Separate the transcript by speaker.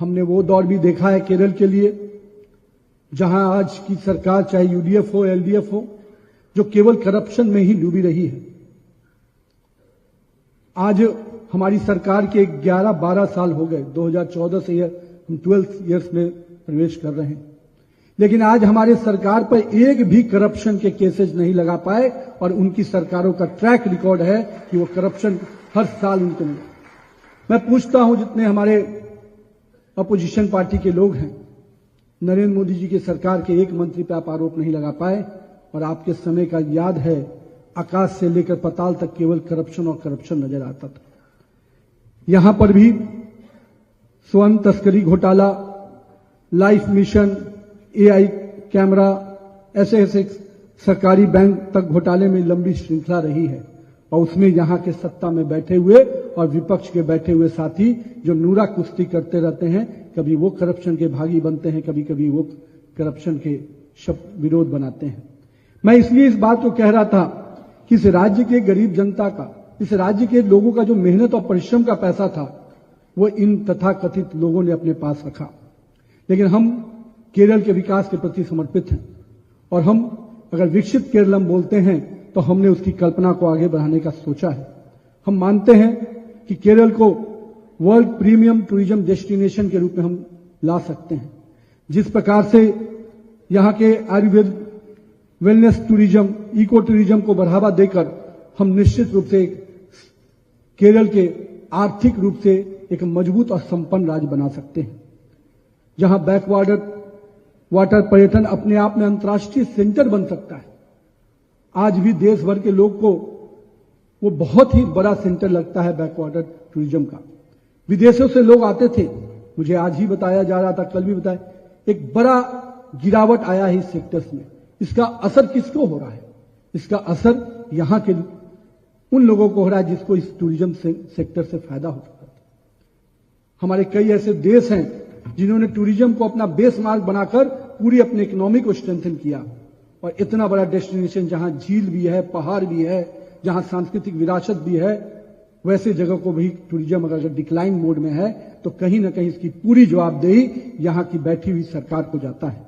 Speaker 1: हमने वो दौर भी देखा है केरल के लिए, जहां आज की सरकार चाहे यूडीएफ हो एलडीएफ हो, जो केवल करप्शन में ही डूबी रही है। आज हमारी सरकार के 11-12 साल हो गए, 2014 से हम 12 इयर्स में प्रवेश कर रहे हैं, लेकिन आज हमारे सरकार पर एक भी करप्शन के केसेस नहीं लगा पाए, और उनकी सरकारों का ट्रैक रिकॉर्ड है कि वो करप्शन हर साल उनको मिला। मैं पूछता हूं, जितने हमारे अपोजिशन पार्टी के लोग हैं, नरेंद्र मोदी जी की सरकार के एक मंत्री पर आप आरोप नहीं लगा पाए, और आपके समय का याद है आकाश से लेकर पाताल तक केवल करप्शन और करप्शन नजर आता था। यहां पर भी स्वर्ण तस्करी घोटाला, लाइफ मिशन, एआई कैमरा, ऐसे सरकारी बैंक तक घोटाले में लंबी श्रृंखला रही है, और उसमें यहां के सत्ता में बैठे हुए और विपक्ष के बैठे हुए साथी जो नूरा कुश्ती करते रहते हैं, कभी वो करप्शन के भागी बनते हैं, कभी कभी वो करप्शन के विरोध बनाते हैं। मैं इसलिए इस बात को कह रहा था कि इस राज्य के गरीब जनता का, इस राज्य के लोगों का जो मेहनत और परिश्रम का पैसा था, वो इन तथाकथित लोगों ने अपने पास रखा। लेकिन हम केरल के विकास के प्रति समर्पित हैं, और हम अगर विकसित केरलम बोलते हैं तो हमने उसकी कल्पना को आगे बढ़ाने का सोचा है। हम मानते हैं कि केरल को वर्ल्ड प्रीमियम टूरिज्म डेस्टिनेशन के रूप में हम ला सकते हैं। जिस प्रकार से यहां के Ayurveda, wellness tourism, eco tourism को बढ़ावा देकर हम निश्चित रूप से केरल के आर्थिक रूप से एक मजबूत और संपन्न राज्य बना सकते हैं, जहां वाटर पर्यटन अपने आप में अंतर्राष्ट्रीय सेंटर बन सकता है। आज भी देश भर के लोग को वो बहुत ही बड़ा सेंटर लगता है बैकवाटर टूरिज्म का। विदेशों से लोग आते थे, मुझे आज ही बताया जा रहा था, कल भी बताया, एक बड़ा गिरावट आया है इस सेक्टर्स में। इसका असर किसको हो रहा है? इसका असर यहां के उन लोगों को हो रहा है जिसको इस टूरिज्म सेक्टर से फायदा हो सकता है। हमारे कई ऐसे देश हैं जिन्होंने टूरिज्म को अपना बेस मार्क बनाकर पूरी अपनी इकोनॉमी को स्ट्रेंथन किया, और इतना बड़ा डेस्टिनेशन जहां झील भी है, पहाड़ भी है, जहां सांस्कृतिक विरासत भी है, वैसे जगह को भी टूरिज्म अगर डिक्लाइन मोड में है तो कहीं ना कहीं इसकी पूरी जवाबदेही यहां की बैठी हुई सरकार को जाता है।